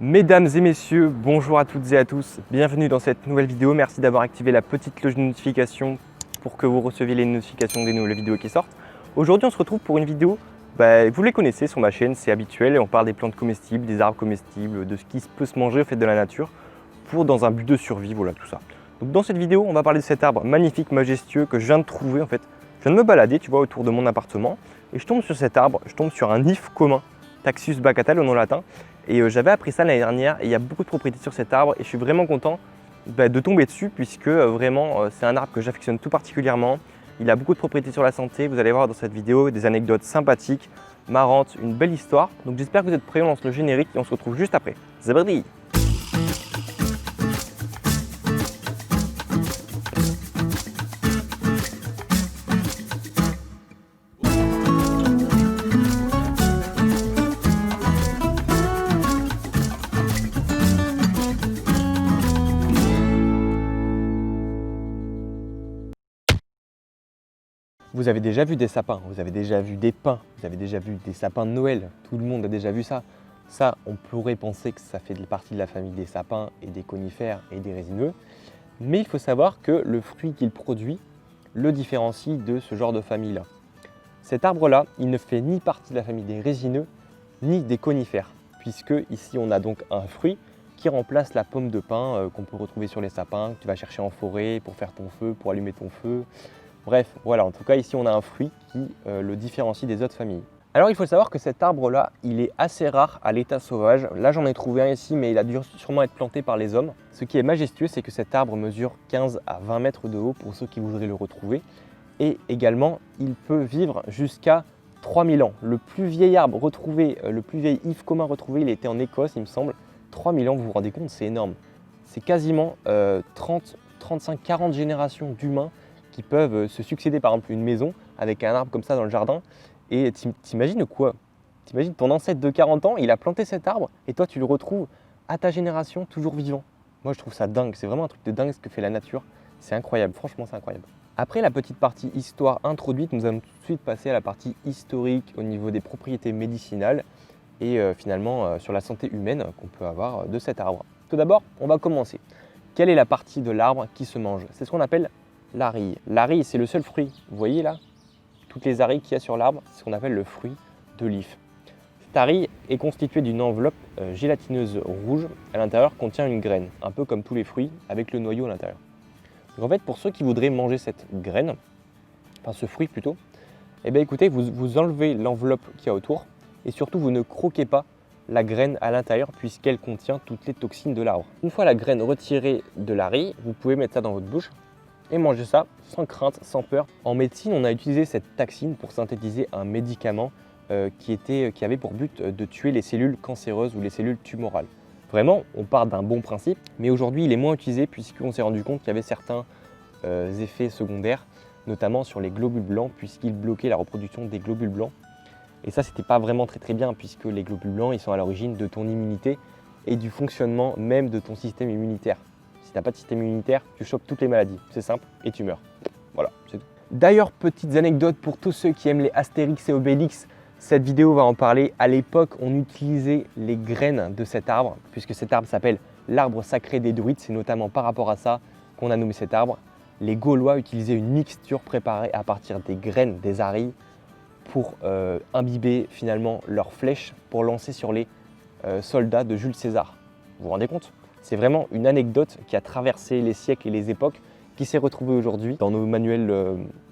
Mesdames et messieurs, bonjour à toutes et à tous, bienvenue dans cette nouvelle vidéo. Merci d'avoir activé la petite cloche de notification pour que vous receviez les notifications des nouvelles vidéos qui sortent. Aujourd'hui, on se retrouve pour une vidéo, vous les connaissez sur ma chaîne, c'est habituel, et on parle des plantes comestibles, des arbres comestibles, de ce qui peut se manger au fait de la nature, dans un but de survie, voilà tout ça. Donc dans cette vidéo, on va parler de cet arbre magnifique, majestueux que je viens de trouver en fait. Je viens de me balader, tu vois, autour de mon appartement, et je tombe sur cet arbre, je tombe sur un if commun, Taxus baccata, le nom latin. Et j'avais appris ça l'année dernière et il y a beaucoup de propriétés sur cet arbre et je suis vraiment content de tomber dessus puisque vraiment c'est un arbre que j'affectionne tout particulièrement. Il a beaucoup de propriétés sur la santé, vous allez voir dans cette vidéo des anecdotes sympathiques, marrantes, une belle histoire. Donc j'espère que vous êtes prêts, on lance le générique et on se retrouve juste après. C'est parti! Vous avez déjà vu des sapins, vous avez déjà vu des pins, vous avez déjà vu des sapins de Noël, tout le monde a déjà vu ça. Ça, on pourrait penser que ça fait partie de la famille des sapins et des conifères et des résineux, mais il faut savoir que le fruit qu'il produit le différencie de ce genre de famille-là. Cet arbre-là, il ne fait ni partie de la famille des résineux ni des conifères, puisque ici on a donc un fruit qui remplace la pomme de pin qu'on peut retrouver sur les sapins, que tu vas chercher en forêt pour faire ton feu, pour allumer ton feu. Bref, voilà, en tout cas ici on a un fruit qui le différencie des autres familles. Alors il faut savoir que cet arbre-là, il est assez rare à l'état sauvage. Là j'en ai trouvé un ici, mais il a dû sûrement être planté par les hommes. Ce qui est majestueux, c'est que cet arbre mesure 15 à 20 mètres de haut pour ceux qui voudraient le retrouver. Et également, il peut vivre jusqu'à 3000 ans. Le plus vieil arbre retrouvé, le plus vieil if commun retrouvé, il était en Écosse, il me semble. 3000 ans, vous vous rendez compte, c'est énorme. C'est quasiment 30, 35, 40 générations d'humains qui peuvent se succéder, par exemple une maison avec un arbre comme ça dans le jardin. Et t'imagines quoi? T'imagines ton ancêtre de 40 ans, il a planté cet arbre et toi tu le retrouves à ta génération toujours vivant. Moi je trouve ça dingue, c'est vraiment un truc de dingue ce que fait la nature. C'est incroyable, franchement c'est incroyable. Après la petite partie histoire introduite, nous allons tout de suite passer à la partie historique au niveau des propriétés médicinales et finalement sur la santé humaine qu'on peut avoir de cet arbre. Tout d'abord, on va commencer. Quelle est la partie de l'arbre qui se mange? C'est ce qu'on appelle l'arille. L'arille, c'est le seul fruit. Vous voyez là, toutes les arilles qu'il y a sur l'arbre, c'est ce qu'on appelle le fruit de l'if. Cette arille est constituée d'une enveloppe gélatineuse rouge. À l'intérieur contient une graine, un peu comme tous les fruits, avec le noyau à l'intérieur. Donc en fait, pour ceux qui voudraient manger cette graine, enfin ce fruit plutôt, eh bien écoutez, vous enlevez l'enveloppe qu'il y a autour et surtout vous ne croquez pas la graine à l'intérieur puisqu'elle contient toutes les toxines de l'arbre. Une fois la graine retirée de l'arille, vous pouvez mettre ça dans votre bouche et manger ça sans crainte, sans peur. En médecine, on a utilisé cette taxine pour synthétiser un médicament qui avait pour but de tuer les cellules cancéreuses ou les cellules tumorales. Vraiment, on part d'un bon principe, mais aujourd'hui, il est moins utilisé puisqu'on s'est rendu compte qu'il y avait certains effets secondaires, notamment sur les globules blancs, puisqu'il bloquait la reproduction des globules blancs. Et ça, c'était pas vraiment très bien, puisque les globules blancs, ils sont à l'origine de ton immunité et du fonctionnement même de ton système immunitaire. Si tu n'as pas de système immunitaire, tu chopes toutes les maladies. C'est simple et tu meurs. Voilà, c'est tout. D'ailleurs, petites anecdotes pour tous ceux qui aiment les Astérix et Obélix. Cette vidéo va en parler. À l'époque, on utilisait les graines de cet arbre, puisque cet arbre s'appelle l'arbre sacré des druides. C'est notamment par rapport à ça qu'on a nommé cet arbre. Les Gaulois utilisaient une mixture préparée à partir des graines des arilles pour imbiber finalement leurs flèches pour lancer sur les soldats de Jules César. Vous vous rendez compte? C'est vraiment une anecdote qui a traversé les siècles et les époques, qui s'est retrouvée aujourd'hui dans nos manuels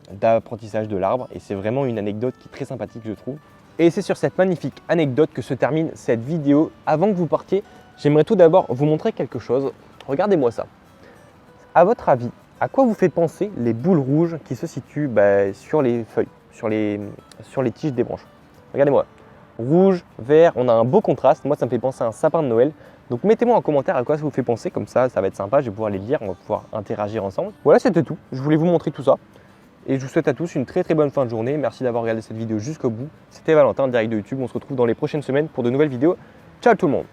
d'apprentissage de l'arbre. Et c'est vraiment une anecdote qui est très sympathique, je trouve. Et c'est sur cette magnifique anecdote que se termine cette vidéo. Avant que vous partiez, j'aimerais tout d'abord vous montrer quelque chose. Regardez-moi ça. À votre avis, à quoi vous fait penser les boules rouges qui se situent sur les feuilles, sur les tiges des branches? Regardez-moi. Rouge, vert, on a un beau contraste. Moi, ça me fait penser à un sapin de Noël. Donc mettez-moi en commentaire à quoi ça vous fait penser, comme ça va être sympa, je vais pouvoir les lire, on va pouvoir interagir ensemble. Voilà, c'était tout, je voulais vous montrer tout ça. Et je vous souhaite à tous une très bonne fin de journée, merci d'avoir regardé cette vidéo jusqu'au bout. C'était Valentin, direct de YouTube, on se retrouve dans les prochaines semaines pour de nouvelles vidéos. Ciao tout le monde!